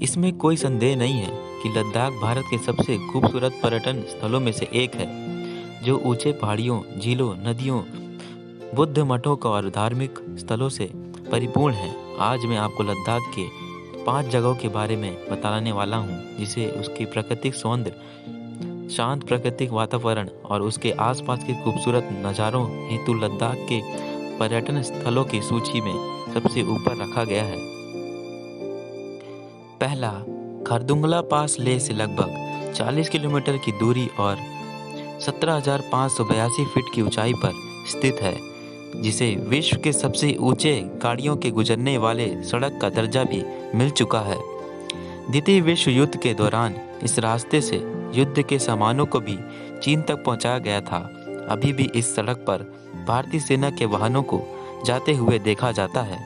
इसमें कोई संदेह नहीं है कि लद्दाख भारत के सबसे खूबसूरत पर्यटन स्थलों में से एक है, जो ऊंचे पहाड़ियों, झीलों, नदियों, बुद्ध मठों का और धार्मिक स्थलों से परिपूर्ण है। आज मैं आपको लद्दाख के 5 जगहों के बारे में बताने वाला हूँ, जिसे उसकी प्राकृतिक सौंदर्य, शांत प्राकृतिक वातावरण और उसके आसपास के खूबसूरत नज़ारों हेतु लद्दाख के पर्यटन स्थलों की सूची में सबसे ऊपर रखा गया है। पहला, खरदुंगला पास लेह से लगभग 40 किलोमीटर की दूरी और 17,582 फीट की ऊंचाई पर स्थित है, जिसे विश्व के सबसे ऊंचे गाड़ियों के गुजरने वाले सड़क का दर्जा भी मिल चुका है। द्वितीय विश्व युद्ध के दौरान इस रास्ते से युद्ध के सामानों को भी चीन तक पहुंचाया गया था। अभी भी इस सड़क पर भारतीय सेना के वाहनों को जाते हुए देखा जाता है।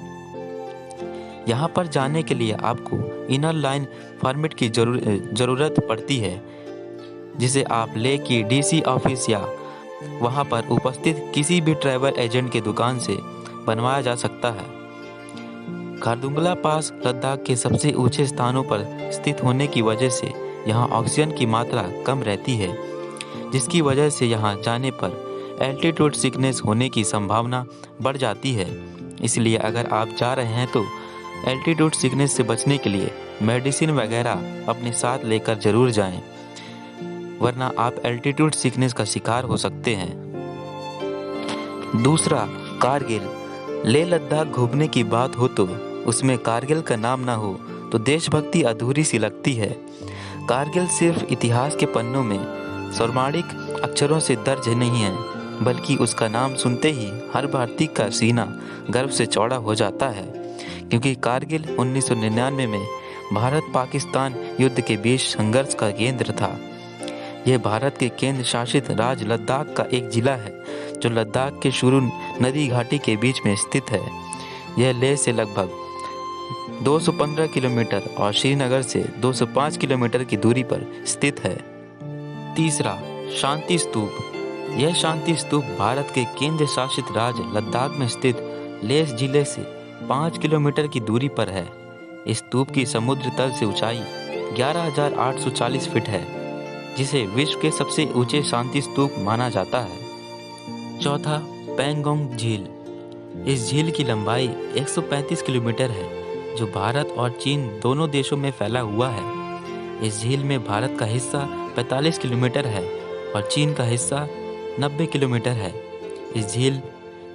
यहाँ पर जाने के लिए आपको इनर लाइन परमिट की ज़रूरत पड़ती है, जिसे आप लेह की डीसी ऑफिस या वहाँ पर उपस्थित किसी भी ट्रैवल एजेंट के दुकान से बनवाया जा सकता है। खरदुंगला पास लद्दाख के सबसे ऊंचे स्थानों पर स्थित होने की वजह से यहाँ ऑक्सीजन की मात्रा कम रहती है, जिसकी वजह से यहाँ जाने पर एल्टीट्यूड सिकनेस होने की संभावना बढ़ जाती है। इसलिए अगर आप जा रहे हैं तो एल्टीट्यूड सिकनेस से बचने के लिए मेडिसिन वगैरह अपने साथ लेकर जरूर जाएं, वरना आप एल्टीट्यूड सिकनेस का शिकार हो सकते हैं। दूसरा, कारगिल। लेह लद्दाख घूमने की बात हो तो उसमें कारगिल का नाम ना हो तो देशभक्ति अधूरी सी लगती है। कारगिल सिर्फ इतिहास के पन्नों में स्वर्णिम अक्षरों से दर्ज नहीं है, बल्कि उसका नाम सुनते ही हर भारतीय का सीना गर्व से चौड़ा हो जाता है, क्योंकि कारगिल 1999 में भारत पाकिस्तान युद्ध के बीच संघर्ष का केंद्र था। यह भारत के केंद्र शासित राज्य लद्दाख का एक जिला है, जो लद्दाख के शुरू नदी घाटी के बीच में स्थित है। यह लेह से लगभग 215 किलोमीटर और श्रीनगर से 205 किलोमीटर की दूरी पर स्थित है। तीसरा, शांति स्तूप। यह शांति स्तूप भारत के केंद्र शासित राज्य लद्दाख में स्थित लेह जिले से 5 किलोमीटर की दूरी पर है। इस स्तूप की समुद्र तल से ऊंचाई 11,840 फीट है, जिसे विश्व के सबसे ऊंचे शांति स्तूप माना जाता है। चौथा, पैंगोंग झील। इस झील की लंबाई 135 किलोमीटर है, जो भारत और चीन दोनों देशों में फैला हुआ है। इस झील में भारत का हिस्सा 45 किलोमीटर है और चीन का हिस्सा 90 किलोमीटर है।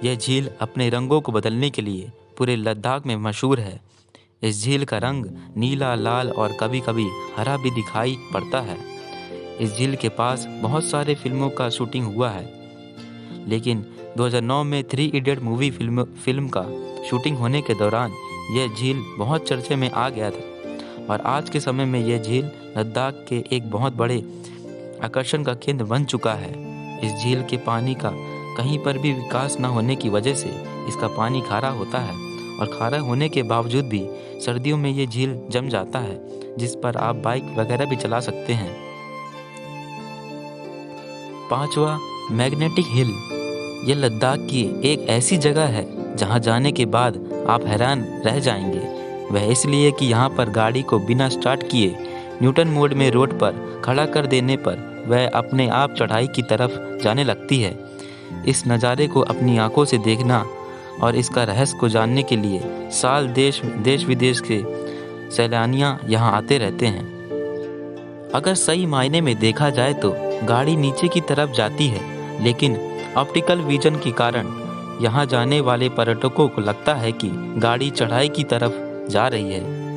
यह झील अपने रंगों को बदलने के लिए पूरे लद्दाख में मशहूर है। इस झील का रंग नीला, लाल और कभी कभी हरा भी दिखाई पड़ता है। इस झील के पास बहुत सारे फिल्मों का शूटिंग हुआ है, लेकिन 2009 में 3 इडियट मूवी फिल्म का शूटिंग होने के दौरान यह झील बहुत चर्चे में आ गया था और आज के समय में यह झील लद्दाख के एक बहुत बड़े आकर्षण का केंद्र बन चुका है। इस झील के पानी का कहीं पर भी विकास न होने की वजह से इसका पानी खारा होता है और खारा होने के बावजूद भी सर्दियों में ये झील जम जाता है, जिस पर आप बाइक वगैरह भी चला सकते हैं। पांचवा, मैग्नेटिक हिल। यह लद्दाख की एक ऐसी जगह है जहां जाने के बाद आप हैरान रह जाएंगे। वह इसलिए कि यहाँ पर गाड़ी को बिना स्टार्ट किए न्यूटन मोड में रोड पर खड़ा कर देने पर वह अपने आप चढ़ाई की तरफ जाने लगती है। इस नज़ारे को अपनी आंखों से देखना और इसका रहस्य को जानने के लिए साल देश विदेश के सैलानियाँ यहाँ आते रहते हैं। अगर सही मायने में देखा जाए तो गाड़ी नीचे की तरफ जाती है, लेकिन ऑप्टिकल विजन के कारण यहाँ जाने वाले पर्यटकों को लगता है कि गाड़ी चढ़ाई की तरफ जा रही है।